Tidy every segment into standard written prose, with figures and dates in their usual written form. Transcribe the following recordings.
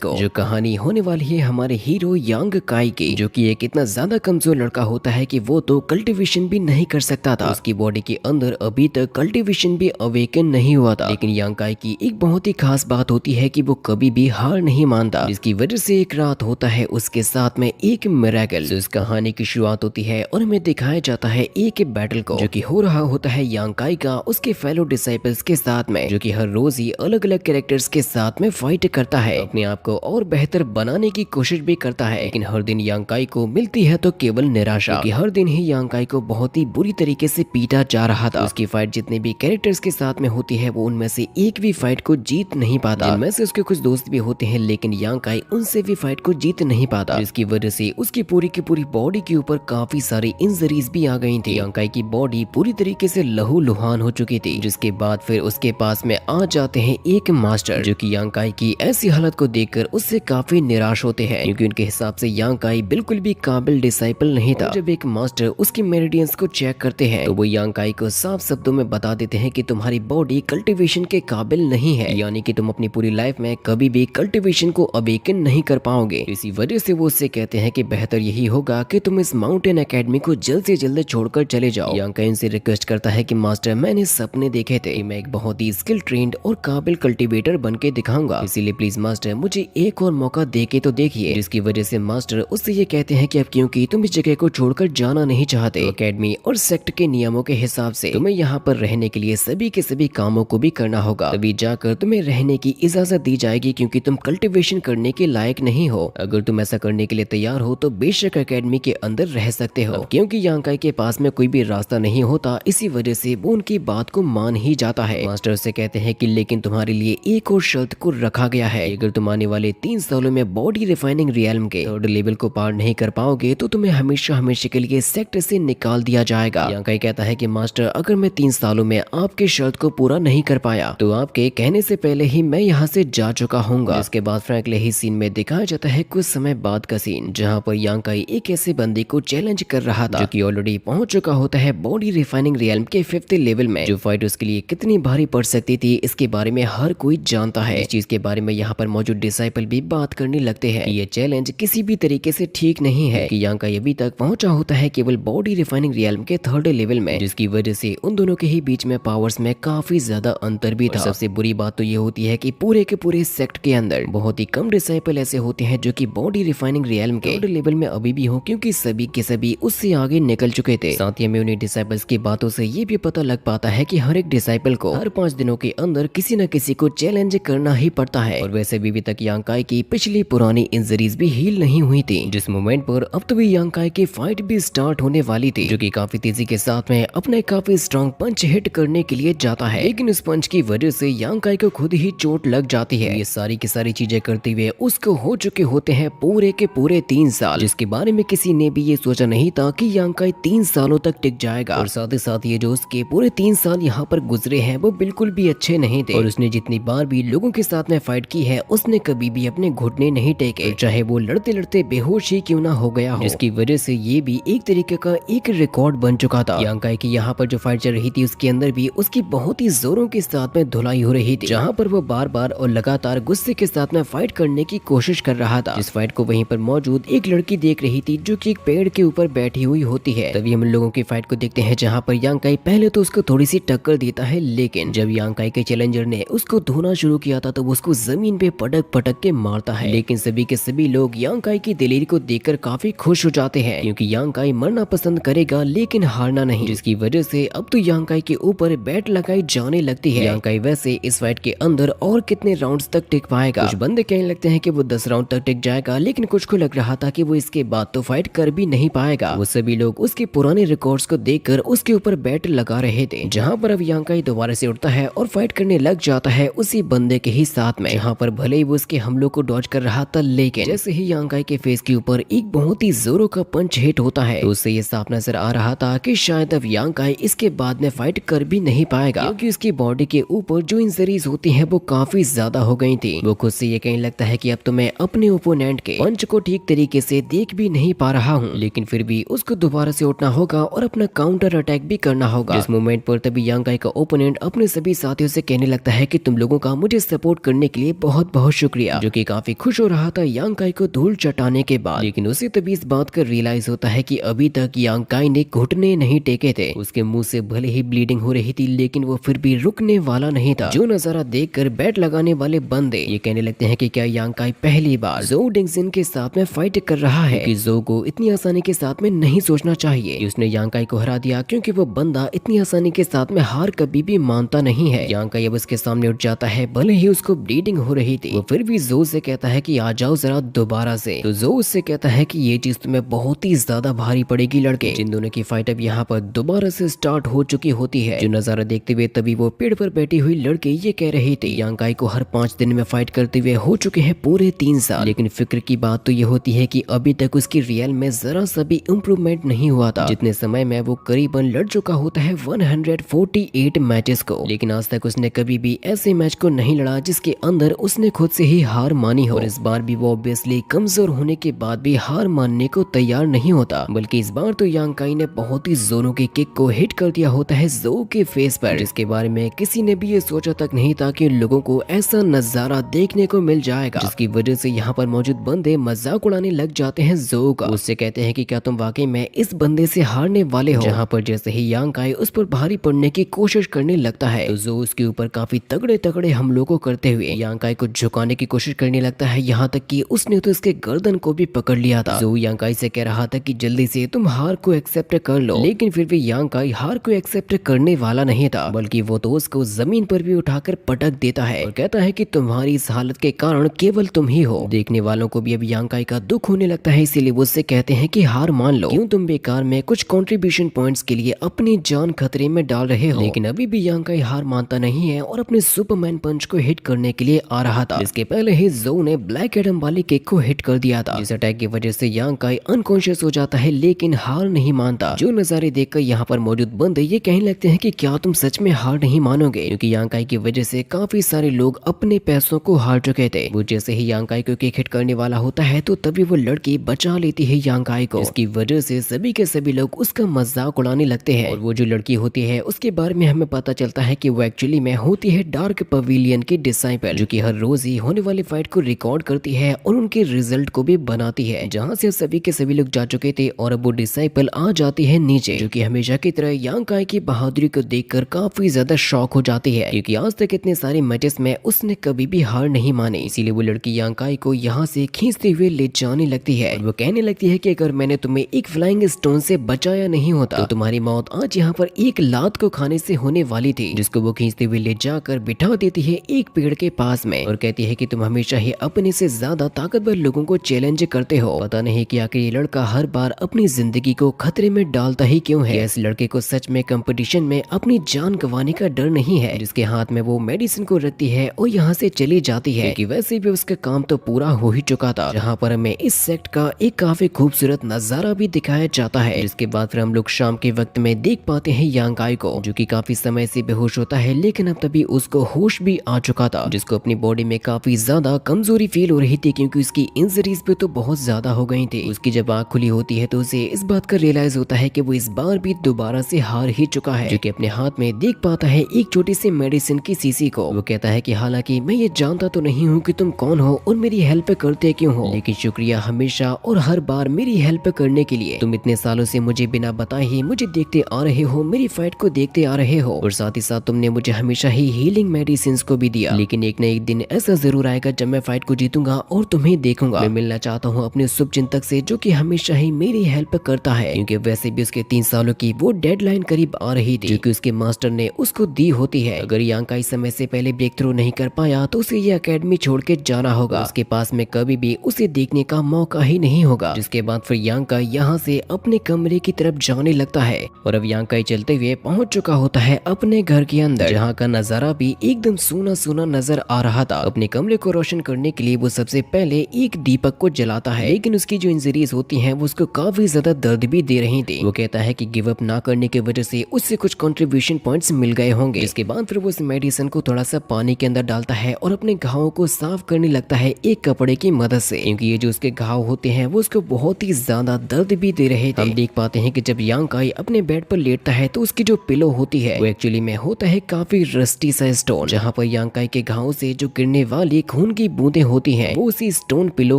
जो कहानी होने वाली है हमारे हीरो यांग काई की, जो कि एक इतना ज्यादा कमजोर लड़का होता है कि वो तो कल्टीवेशन भी नहीं कर सकता था। उसकी बॉडी के अंदर अभी तक कल्टीवेशन भी अवेकन नहीं हुआ था। लेकिन यांग काई की एक बहुत ही खास बात होती है कि वो कभी भी हार नहीं मानता, जिसकी वजह से एक रात होता है उसके साथ में एक मिरेकल। इस कहानी की शुरुआत होती है और हमें दिखाया जाता है एक बैटल को, जो कि हो रहा होता है यांग काई का उसके फेलो डिसाइपल्स के साथ में, जो कि हर रोज ही अलग अलग कैरेक्टर्स के साथ में फाइट करता है, अपने आप को और बेहतर बनाने की कोशिश भी करता है। लेकिन हर दिन यांग काई को मिलती है तो केवल निराशा, क्योंकि हर दिन ही यांग काई को बहुत ही बुरी तरीके से पीटा जा रहा था। उसकी फाइट जितने भी कैरेक्टर्स के साथ में होती है वो उनमें से एक भी फाइट को जीत नहीं पाता। जिनमें से उसके कुछ दोस्त भी होते हैं, लेकिन यांग काई उनसे भी फाइट को जीत नहीं पाता, जिसकी वजह से उसकी पूरी की पूरी बॉडी के ऊपर काफी सारी इंजरीज भी आ गई थी। यांग काई की बॉडी पूरी तरीके से लहूलुहान हो चुकी थी, जिसके बाद फिर उसके पास में आ जाते हैं एक मास्टर, जो कि यांग काई की ऐसी हालत को देखकर उससे काफी निराश होते हैं, क्योंकि उनके हिसाब से यांग काई बिल्कुल भी काबिल डिसाइपल नहीं था। जब एक मास्टर उसके मेरिडियंस को चेक करते हैं तो वो यांग काई को साफ शब्दों में बता देते हैं कि तुम्हारी बॉडी कल्टीवेशन के काबिल नहीं है, यानी कि तुम अपनी पूरी लाइफ में कभी भी कल्टीवेशन को अवेकन नहीं कर पाओगे। इसी वजह से वो उससे कहते हैं कि बेहतर यही होगा कि तुम इस माउंटेन एकेडमी को जल्द से जल्द छोड़कर चले जाओ। यांग काई इनसे रिक्वेस्ट करता है कि मास्टर, मैंने सपने देखे थे, मैं एक बहुत ही स्किल ट्रेंड और काबिल कल्टीवेटर बन के दिखाऊंगा, इसीलिए प्लीज मास्टर मुझे एक और मौका देके तो देखिए। जिसकी वजह से मास्टर उससे ये कहते हैं कि अब क्योंकि तुम इस जगह को छोड़कर जाना नहीं चाहते, एकेडमी और सेक्ट के नियमों के हिसाब से तुम्हें यहाँ पर रहने के लिए सभी के सभी कामों को भी करना होगा, तभी जाकर तुम्हें रहने की इजाजत दी जाएगी, क्योंकि तुम कल्टीवेशन करने के लायक नहीं हो। अगर तुम ऐसा करने के लिए तैयार हो तो बेशक एकेडमी के अंदर रह सकते हो। क्योंकि यांग काई के पास में कोई भी रास्ता नहीं होता, इसी वजह से वो उनकी बात को मान ही जाता है। मास्टर से कहते हैं कि लेकिन तुम्हारे लिए एक और शर्त को रखा गया है, अगर तुम आने वाले 3 सालों में बॉडी रिफाइनिंग रियल्म के थर्ड लेवल को पार नहीं कर पाओगे तो तुम्हें हमेशा हमेशा के लिए सेक्ट से निकाल दिया जाएगा। यांग काई कहता है कि मास्टर, अगर मैं 3 सालों में आपके शर्त को पूरा नहीं कर पाया तो आपके कहने से पहले ही मैं यहाँ से जा चुका हूँगा। इसके बाद फ्रैंकली ही सीन में दिखाया जाता है कुछ समय बाद का सीन, जहाँ पर यांग काई एक ऐसे बंदे को चैलेंज कर रहा था, जो कि ऑलरेडी पहुंच चुका होता है बॉडी रिफाइनिंग रियल्म के 5th लेवल में। जो फाइट उसके लिए कितनी भारी पड़ सकती थी इसके बारे में हर कोई जानता है। इस चीज के बारे में यहाँ पर मौजूद डिसाइपल भी बात करने लगते हैं कि ये चैलेंज किसी भी तरीके से ठीक नहीं है, कि यांग काई अभी तक पहुंचा होता है केवल बॉडी रिफाइनिंग रियल्म के 3rd लेवल में, जिसकी वजह से उन दोनों के ही बीच में पावर्स में काफी ज्यादा अंतर भी था। सबसे बुरी बात तो ये होती है कि पूरे के पूरे सेक्ट के अंदर बहुत ही कम डिसाइपल ऐसे होते हैं जो कि बॉडी रिफाइनिंग रियल्म के 3rd लेवल में अभी भी हो, क्योंकि सभी के सभी उससे आगे निकल चुके थे। साथ ही हमें उन्हीं डिसाइपल्स की बातों से ये भी पता लग पाता है कि हर एक डिसाइपल को हर 5 दिनों के अंदर किसी न किसी को चैलेंज करना ही पड़ता है। और वैसे भी तक यांग काई की पिछली पुरानी इंजरीज भी हील नहीं हुई थी, जिस मोमेंट पर अब तो भी यांग काई की फाइट भी स्टार्ट होने वाली थी, जो कि काफी तेजी के साथ में अपने काफी स्ट्रॉन्ग पंच हिट करने के लिए जाता है। लेकिन इस पंच की वजह से यांग काई को खुद ही चोट लग जाती है। ये सारी की सारी चीजें करते हुए उसको हो चुके होते हैं पूरे के पूरे 3 साल, जिसके बारे में किसी ने भी ये सोचा नहीं था कि यांग काई 3 सालों तक टिक जाएगा। और साथ ही साथ ये जो उसके पूरे 3 साल यहाँ पर गुजरे हैं वो बिल्कुल भी अच्छे नहीं थे, और उसने जितनी बार भी लोगों के साथ में फाइट की है उसने कभी भी अपने घुटने नहीं टेके, चाहे वो लड़ते लड़ते बेहोश ही क्यों ना हो गया हो, जिसकी वजह से ये भी एक तरीके का एक रिकॉर्ड बन चुका था। यांग काई की यहाँ पर जो फाइट चल रही थी उसके अंदर भी उसकी बहुत ही जोरों के साथ में धुलाई हो रही थी, जहाँ पर वो बार बार और लगातार गुस्से के साथ में फाइट करने की कोशिश कर रहा था। इस फाइट को वहीं पर मौजूद एक लड़की देख रही थी, जो कि एक पेड़ के ऊपर बैठी हुई होती है। तभी हम लोगों की फाइट को देखते हैं, जहाँ पर यांग काई पहले तो उसको थोड़ी सी टक्कर देता है, लेकिन जब यांग काई के चैलेंजर ने उसको धोना शुरू किया था तो वो उसको जमीन पे पटक पटक के मारता है। लेकिन सभी के सभी लोग यांग काई की दिलेरी को देखकर काफी खुश हो जाते हैं, क्योंकि यांग काई मरना पसंद करेगा लेकिन हारना नहीं, जिसकी वजह से अब तो यांग काई के ऊपर बैट लगाई जाने लगती है। यांग काई वैसे इस फाइट के अंदर और कितने राउंड्स तक टिक पाएगा। कुछ बंदे कहने लगते हैं कि वो 10 राउंड तक टिक जाएगा, लेकिन कुछ को लग रहा था कि वो इसके बाद तो फाइट कर भी नहीं पाएगा। वो सभी लोग उसके पुराने रिकॉर्ड्स को देखकर उसके ऊपर बैट लगा रहे थे, जहाँ पर अब यांग काई दोबारा से उठता है और फाइट करने लग जाता है उसी बंदे के ही साथ में, जहाँ पर भले ही वो उसके हमलों को डॉज कर रहा था, लेकिन जैसे ही यांग काई के फेस के ऊपर एक बहुत ही जोरों का पंच हिट होता है तो उससे ये साफ नजर आ रहा था कि शायद अब यांग काई इसके बाद में फाइट कर भी नहीं पाएगा, क्योंकि उसकी बॉडी के ऊपर जो इंजरीज होती हैं वो काफी ज्यादा हो गई थी। वो खुद से ये कहने लगता है कि अब तो मैं अपने ओपोनेंट के पंच को ठीक तरीके से देख भी नहीं पा रहा हूँ, लेकिन फिर भी उसको दोबारा से उठना होगा और अपना काउंटर अटैक भी करना होगा। इस मोमेंट पर तभी यांग काई का ओपोनेंट अपने सभी साथियों से कहने लगता है कि तुम लोगों का मुझे सपोर्ट करने के लिए बहुत बहुत शुक्रिया। गया, जो कि काफी खुश हो रहा था यांग काई को धूल चटाने के बाद। लेकिन उसे तभी इस बात का रियलाइज होता है कि अभी तक यांग काई ने घुटने नहीं टेके थे। उसके मुंह से भले ही ब्लीडिंग हो रही थी, लेकिन वो फिर भी रुकने वाला नहीं था। जो नजारा देखकर बैट लगाने वाले बंदे ये कहने लगते हैं कि क्या यांग काई पहली बार ज़ोउ डिंगजिन के साथ में फाइट कर रहा है, कि ज़ोउ को इतनी आसानी के साथ में नहीं सोचना चाहिए कि उसने यांग काई को हरा दिया, क्योंकि वो बंदा इतनी आसानी के साथ में हार कभी भी मानता नहीं है। यांग काई अब उसके सामने उठ जाता है, भले ही उसको ब्लीडिंग हो रही थी, वो फिर भी ज़ोउ से कहता है कि आ जाओ जरा दोबारा से। तो ज़ोउ उससे कहता है कि ये चीज तुम्हें बहुत ही ज्यादा भारी पड़ेगी लड़के। जिन दोनों की फाइट अब यहाँ पर दोबारा से स्टार्ट हो चुकी होती है। जो नजारा देखते हुए तभी वो पेड़ पर बैठी हुई लड़के ये कह रही थी यांग काई को हर 5 दिन में फाइट करते हुए हो चुके हैं पूरे 3 साल। लेकिन फिक्र की बात तो ये होती है कि अभी तक उसकी रियल में जरा सा भी इम्प्रूवमेंट नहीं हुआ था। जितने समय में वो करीबन लड़ चुका होता है 148 मैचेस को, लेकिन आज तक उसने कभी भी ऐसे मैच को नहीं लड़ा जिसके अंदर उसने खुद से ही हार मानी हो। और इस बार भी वो ऑब्वियसली कमजोर होने के बाद भी हार मानने को तैयार नहीं होता, बल्कि इस बार तो यांग काई ने बहुत ही जोरों की किक को हिट कर दिया होता है ज़ोउ के फेस पर, जिसके बारे में किसी ने भी ये सोचा तक नहीं था कि लोगों को ऐसा नजारा देखने को मिल जाएगा। जिसकी वजह से यहाँ पर मौजूद बंदे मजाक उड़ाने लग जाते हैं ज़ोउ का। उससे कहते हैं कि क्या तुम वाकई में इस बंदे से हारने वाले हो। जहाँ पर जैसे ही यांग काई उस पर भारी पड़ने की कोशिश करने लगता है, तो ज़ोउ उसके ऊपर काफी तगड़े तगड़े हमलों को करते हुए यांग काई को झुकाने की कोशिश करने लगता है। यहाँ तक कि उसने तो इसके गर्दन को भी पकड़ लिया था। ज़ोउ यांग काई से कह रहा था कि जल्दी से तुम हार को एक्सेप्ट कर लो, लेकिन फिर भी यांग काई हार को एक्सेप्ट करने वाला नहीं था, बल्कि वो तो उसको जमीन पर भी उठाकर पटक देता है और कहता है कि तुम्हारी इस हालत के कारण केवल तुम ही हो। देखने वालों को भी अब यांग काई का दुख होने लगता है, इसीलिए वो उससे कहते हैं कि हार मान लो, क्यों तुम बेकार में कुछ कंट्रीब्यूशन पॉइंट्स के लिए अपनी जान खतरे में डाल रहे हो। लेकिन अभी भी यांग काई हार मानता नहीं है और अपने सुपरमैन पंच को हिट करने के लिए आ रहा था। इसके पहले ही ज़ोउ ने ब्लैक एडम वाली किक को हिट कर दिया था, जिस अटैक की वजह से यांग काई अनकॉन्शियस हो जाता है, लेकिन हार नहीं मानता। जो नजारे देखकर यहाँ पर मौजूद बंदे ये कहने लगते हैं कि क्या तुम सच में हार नहीं मानोगे, क्योंकि यांग काई की वजह से काफी सारे लोग अपने पैसों को हार चुके थे। वो जैसे ही यांग काई को किक हिट करने वाला होता है, तो तभी वो लड़की बचा लेती है यांग काई को। इसकी वजह से सभी के सभी लोग उसका मजाक उड़ाने लगते हैं। और वो जो लड़की होती है उसके बारे में हमें पता चलता है कि वो एक्चुअली में होती है डार्क पवेलियन की डिसाइपल, जो कि हर रोज ही होने वाली फाइट को रिकॉर्ड करती है और उनके रिजल्ट को भी बनाती है। जहाँ से सभी के सभी लोग जा चुके थे और अब वो डिसाइपल आ जाती है नीचे, जो कि हमेशा की तरह यांग काई की बहादुरी को देखकर काफी ज्यादा शॉक हो जाती है, क्योंकि आज तक इतने सारे मैचेस में उसने कभी भी हार नहीं मानी। इसीलिए वो लड़की यांग काई को यहाँ से खींचते हुए ले जाने लगती है और वो कहने लगती है कि अगर मैंने तुम्हें एक फ्लाइंग स्टोन से बचाया नहीं होता तो तुम्हारी मौत आज यहाँ पर एक लात को खाने से होने वाली थी, जिसको वो खींचते हुए ले जाकर बिठा देती है एक पेड़ के पास में और कहती है कि तुम हमेशा ही अपने से ज्यादा ताकतवर लोगों को चैलेंज करते हो। पता नहीं कि आखिर ये लड़का हर बार अपनी जिंदगी को खतरे में डालता ही क्यों है। इस लड़के को सच में कंपटीशन में अपनी जान गंवाने का डर नहीं है, जिसके हाथ में वो मेडिसिन को रखती है और यहाँ से चली जाती है, क्योंकि वैसे भी उसका काम तो पूरा हो ही चुका था। जहाँ पर हमें इस सेक्ट का एक काफी खूबसूरत नजारा भी दिखाया जाता है। इसके बाद फिर हम लोग शाम के वक्त में देख पाते हैं यांग काई को, जो कि काफी समय से बेहोश होता है, लेकिन अब तभी उसको होश भी आ चुका था, जिसको अपनी बॉडी में काफी ज्यादा कमजोरी फील हो रही थी, क्योंकि उसकी इंजरीज भी तो बहुत ज्यादा हो गई थी। उसकी जब आँख खुली होती है तो उसे इस बात का रियलाइज होता है कि वो इस बार भी दोबारा से हार ही चुका है, जो कि अपने हाथ में देख पाता है एक छोटी सी मेडिसिन की शीशी को। वो कहता है कि हालांकि मैं ये जानता तो नहीं हूँ कि तुम कौन हो और मेरी हेल्प करते क्यों हो, लेकिन शुक्रिया हमेशा और हर बार मेरी हेल्प करने के लिए। तुम इतने सालों से मुझे बिना बताए ही मुझे देखते आ रहे हो, मेरी फाइट को देखते आ रहे हो, और साथ ही साथ तुमने मुझे हमेशा ही हीलिंग मेडिसिन को भी दिया। लेकिन एक न एक दिन ऐसा जरूर आएगा जब मैं फाइट को जीतूंगा और तुम्हें देखूंगा। मैं मिलना चाहता हूँ अपने शुभ चिंतक से, जो कि हमेशा ही मेरी हेल्प करता है, क्योंकि वैसे भी उसके 3 सालों की वो डेडलाइन करीब आ रही थी, जो कि उसके मास्टर ने उसको दी होती है। अगर यांग काई समय से पहले ब्रेक थ्रू नहीं कर पाया तो उसे ये अकेडमी छोड़ के जाना होगा। उसके पास में कभी भी उसे देखने का मौका ही नहीं होगा। जिसके बाद फिर यांग काई यहाँ से अपने कमरे की तरफ जाने लगता है और अब यांग काई चलते हुए पहुंच चुका होता है अपने घर के अंदर, जहाँ का नजारा भी एकदम सूना सूना नजर आ रहा था। अपने कमरे को रोशन करने के लिए वो सबसे पहले एक दीपक को जलाता है, लेकिन उसकी जो इंजरीज होती हैं वो उसको काफी ज्यादा दर्द भी दे रही थी। वो कहता है कि गिव अप ना करने की वजह से उससे कुछ कंट्रीब्यूशन पॉइंट्स मिल गए होंगे। इसके बाद फिर वो उस मेडिसिन को थोड़ा सा पानी के अंदर डालता है और अपने घावों को साफ करने लगता है एक कपड़े की मदद से, क्योंकि ये जो उसके घाव होते हैं वो उसको बहुत ही ज्यादा दर्द भी दे रहे थे। हम देख पाते हैं कि जब यांग काई अपने बेड पर लेटता है तो उसकी जो पिलो होती है वो एक्चुअली में होता है काफी रस्टी सा स्टोन, जहाँ पर यांग काई के घावों से जो गिरने वाली खून की बूंदें होती हैं वो उसी स्टोन पिलो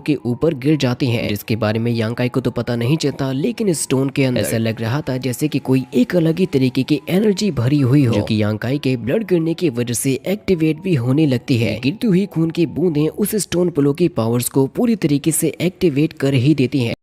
के ऊपर गिर जाती हैं, जिसके बारे में यांकाई को तो पता नहीं चलता, लेकिन स्टोन के अंदर ऐसा लग रहा था जैसे कि कोई एक अलग ही तरीके की एनर्जी भरी हुई हो, जो कि यांकाई के ब्लड गिरने की वजह से एक्टिवेट भी होने लगती है। गिरती हुई खून की बूंदें उस स्टोन पिलो की पावर्स को पूरी तरीके से एक्टिवेट कर ही देती हैं।